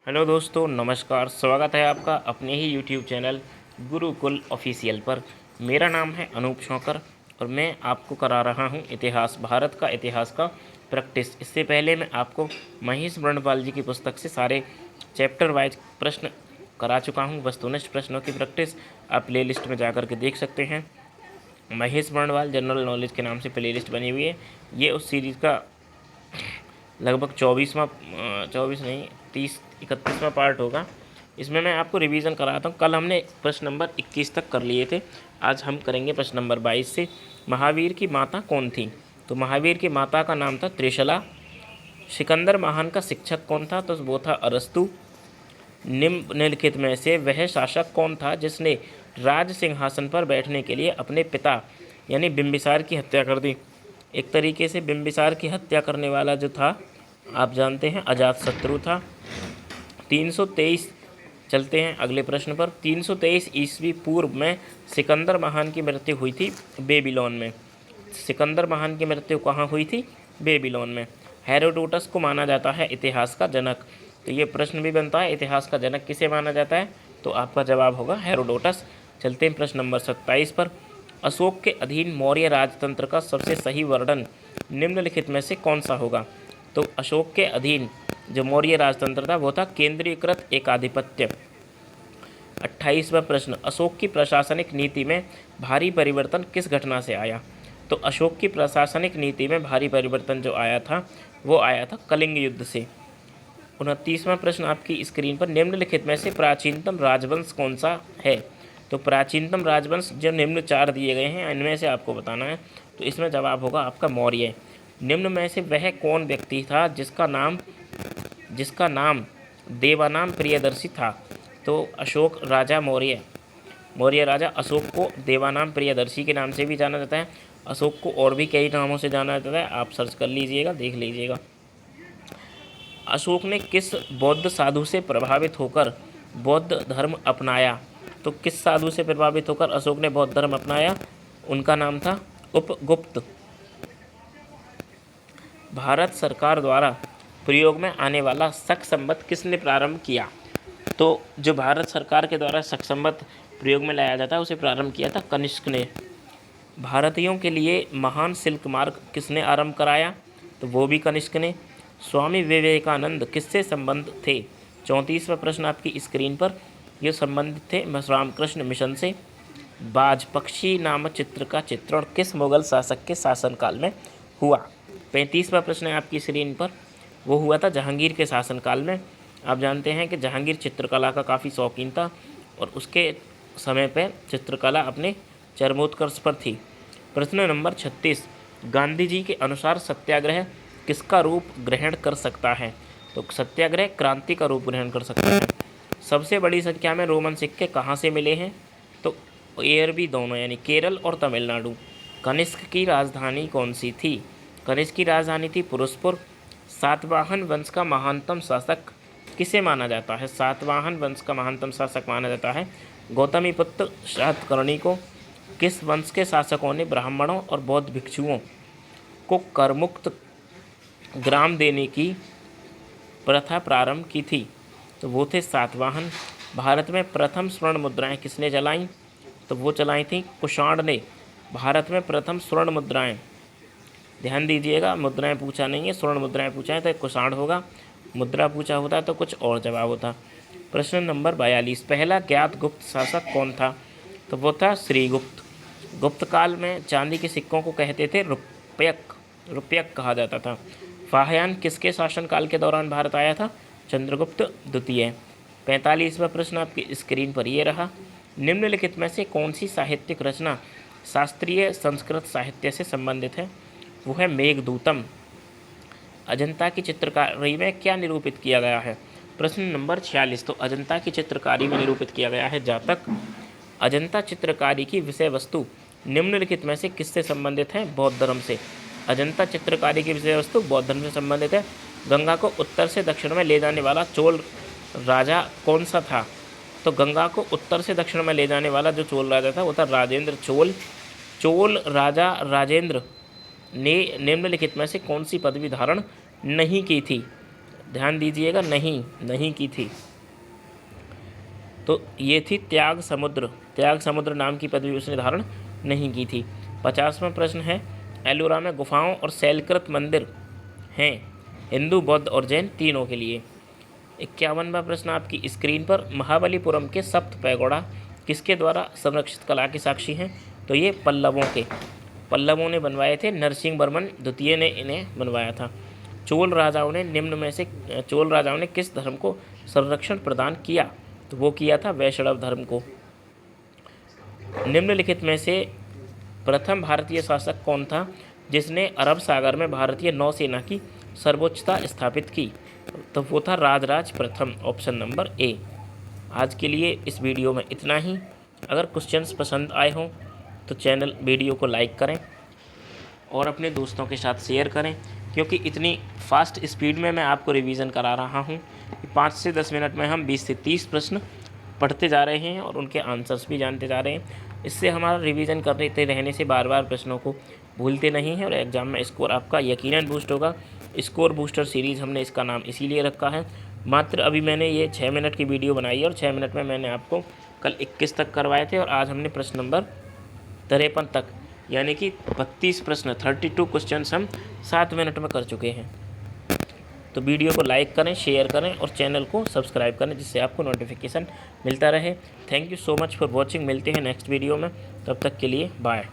Hello दोस्तों, नमस्कार। स्वागत है आपका अपने ही यूट्यूब चैनल गुरुकुल ऑफिशियल पर। मेरा नाम है अनूप शौकर और मैं आपको करा रहा हूं इतिहास, भारत का इतिहास का प्रैक्टिस। इससे पहले मैं आपको महेश ब्रह्मपाल जी की पुस्तक से सारे चैप्टर वाइज प्रश्न करा चुका हूं। वस्तुनिष्ठ प्रश्नों की प्रैक्टिस आप प्ले लिस्ट में जा कर के देख सकते हैं। महेश ब्रह्मपाल जनरल नॉलेज के नाम से प्ले लिस्ट बनी हुई है। ये उस सीरीज़ का लगभग 24 नहीं 31वां पार्ट होगा। इसमें मैं आपको रिवीजन कराता हूँ। कल हमने प्रश्न नंबर 21 तक कर लिए थे। आज हम करेंगे प्रश्न नंबर 22 से। महावीर की माता कौन थी? तो महावीर की माता का नाम था त्रिशला। सिकंदर महान का शिक्षक कौन था? तो वो था अरस्तु। निम्नलिखित में से वह शासक कौन था जिसने राज सिंहासन पर बैठने के लिए अपने पिता यानी बिंबिसार की हत्या कर दी? एक तरीके से बिंबिसार की हत्या करने वाला जो था, आप जानते हैं, अजातशत्रु था। 323 चलते हैं अगले प्रश्न पर। 323 ईस्वी पूर्व में सिकंदर महान की मृत्यु हुई थी बेबीलोन में। सिकंदर महान की मृत्यु कहाँ हुई थी? बेबीलोन में। हेरोडोटस को माना जाता है इतिहास का जनक। तो ये प्रश्न भी बनता है, इतिहास का जनक किसे माना जाता है? तो आपका जवाब होगा हेरोडोटस। चलते हैं प्रश्न नंबर 27 पर। अशोक के अधीन मौर्य राजतंत्र का सबसे सही वर्णन निम्नलिखित में से कौन सा होगा? तो अशोक के अधीन जो मौर्य राजतंत्र था वो था केंद्रीकृत एकाधिपत्य। 28वां प्रश्न। अशोक की प्रशासनिक नीति में भारी परिवर्तन किस घटना से आया? तो अशोक की प्रशासनिक नीति में भारी परिवर्तन जो आया था वो आया था कलिंग युद्ध से। 29वां प्रश्न आपकी स्क्रीन पर। निम्नलिखित में से प्राचीनतम राजवंश कौन सा है? तो प्राचीनतम राजवंश जो निम्न 4 दिए गए हैं इनमें से आपको बताना है। तो इसमें जवाब होगा आपका मौर्य। निम्न में से वह कौन व्यक्ति था जिसका नाम देवानाम प्रियदर्शी था? तो अशोक राजा मौर्य राजा अशोक को देवानाम प्रियदर्शी के नाम से भी जाना जाता है। अशोक को और भी कई नामों से जाना जाता है, आप सर्च कर लीजिएगा, देख लीजिएगा। अशोक ने किस बौद्ध साधु से प्रभावित होकर बौद्ध धर्म अपनाया? तो किस साधु से प्रभावित होकर अशोक ने बौद्ध धर्म अपनाया? उनका नाम था उपगुप्त। भारत सरकार द्वारा प्रयोग में आने वाला शक संवत किसने प्रारंभ किया? तो जो भारत सरकार के द्वारा शक संवत प्रयोग में लाया जाता है उसे प्रारंभ किया था कनिष्क ने। भारतीयों के लिए महान सिल्क मार्ग किसने आरंभ कराया? तो वो भी कनिष्क ने। स्वामी विवेकानंद किससे संबंध थे? 34वां प्रश्न आपकी स्क्रीन पर। ये संबंधित थे रामकृष्ण मिशन से। बाज पक्षी नामक चित्र का चित्रण किस मुगल शासक के शासनकाल में हुआ? 35वां प्रश्न है आपकी स्क्रीन पर। वो हुआ था जहांगीर के शासनकाल में। आप जानते हैं कि जहांगीर चित्रकला का काफ़ी शौकीन था और उसके समय पर चित्रकला अपने चरमोत्कर्ष पर थी। प्रश्न नंबर 36। गांधी जी के अनुसार सत्याग्रह किसका रूप ग्रहण कर सकता है? तो सत्याग्रह क्रांति का रूप ग्रहण कर सकता है। सबसे बड़ी संख्या में रोमन सिक्के कहाँ से मिले हैं? तो एयरबी दोनों यानी केरल और तमिलनाडु। कनिष्क की राजधानी कौन सी थी? कनिष्क की राजधानी थी पुरुषपुर। सातवाहन वंश का महानतम शासक किसे माना जाता है? सातवाहन वंश का महानतम शासक माना जाता है गौतमीपुत्र सातकर्णी को। किस वंश के शासकों ने ब्राह्मणों और बौद्ध भिक्षुओं को करमुक्त ग्राम देने की प्रथा प्रारंभ की थी? तो वो थे सातवाहन। भारत में प्रथम स्वर्ण मुद्राएं किसने चलाईं? तो वो चलाई थी कुषाण ने। भारत में प्रथम स्वर्ण मुद्राएं, ध्यान दीजिएगा, मुद्राएं पूछा नहीं है, स्वर्ण मुद्राएं पूछा है तो कुषाण होगा। मुद्रा पूछा होता तो कुछ और जवाब होता। प्रश्न नंबर 42। पहला ज्ञात गुप्त शासक कौन था? तो वो था श्रीगुप्त। गुप्त काल में चांदी के सिक्कों को कहते थे रुपयक कहा जाता था। फाहयान किसके शासनकाल के दौरान भारत आया था? चंद्रगुप्त द्वितीय। 45वां प्रश्न आपकी स्क्रीन पर ये रहा। निम्नलिखित में से कौन सी साहित्यिक रचना शास्त्रीय संस्कृत साहित्य से संबंधित है? वो है मेघदूतम। अजंता की चित्रकारी में क्या निरूपित किया गया है? प्रश्न नंबर 46। तो अजंता की चित्रकारी में निरूपित किया गया है जातक। अजंता चित्रकारी की विषय वस्तु निम्नलिखित में से किससे संबंधित है? बौद्ध धर्म से। अजंता चित्रकारी की विषय वस्तु बौद्ध धर्म से संबंधित है। गंगा को उत्तर से दक्षिण में ले जाने वाला चोल राजा कौन सा था? तो गंगा को उत्तर से दक्षिण में ले जाने वाला जो चोल राजा था वो था राजेंद्र चोल। चोल राजा राजेंद्र ने निम्नलिखित में से कौन सी पदवी धारण नहीं की थी? ध्यान दीजिएगा, नहीं की थी। तो ये थी त्याग समुद्र नाम की पदवी उसने धारण नहीं की थी। 50वां प्रश्न है, एलोरा में गुफाओं और शैलकृत मंदिर हैं हिंदू, बौद्ध और जैन तीनों के लिए। 51वां प्रश्न आपकी स्क्रीन पर, महाबलीपुरम के सप्त पैगोड़ा किसके द्वारा संरक्षित कला के साक्षी हैं? तो ये पल्लवों ने बनवाए थे, नरसिंह वर्मन द्वितीय ने इन्हें बनवाया था। चोल राजाओं ने किस धर्म को संरक्षण प्रदान किया? तो वो किया था वैष्णव धर्म को। निम्नलिखित में से प्रथम भारतीय शासक कौन था जिसने अरब सागर में भारतीय नौसेना की सर्वोच्चता स्थापित की? तो वो था राजराज प्रथम, ऑप्शन नंबर ए। आज के लिए इस वीडियो में इतना ही। अगर क्वेश्चंस पसंद आए हों तो वीडियो को लाइक करें और अपने दोस्तों के साथ शेयर करें, क्योंकि इतनी फास्ट स्पीड में मैं आपको रिवीजन करा रहा हूँ। 5 से 10 मिनट में हम 20 से 30 प्रश्न पढ़ते जा रहे हैं और उनके आंसर्स भी जानते जा रहे हैं। इससे हमारा रिवीजन करते रहने से बार बार प्रश्नों को भूलते नहीं हैं और एग्ज़ाम में स्कोर आपका यकीनन बूस्ट होगा। स्कोर बूस्टर सीरीज़ हमने इसका नाम इसीलिए रखा है। मात्र अभी मैंने ये 6 मिनट की वीडियो बनाई है और 6 मिनट में मैंने आपको कल 21 तक करवाए थे और आज हमने प्रश्न नंबर 53 तक, यानी कि 32 प्रश्न 32 क्वेश्चंस हम 7 मिनट में कर चुके हैं। तो वीडियो को लाइक करें, शेयर करें और चैनल को सब्सक्राइब करें, जिससे आपको नोटिफिकेशन मिलता रहे। Thank you so much for watching. मिलते हैं नेक्स्ट वीडियो में, तब तक के लिए बाय।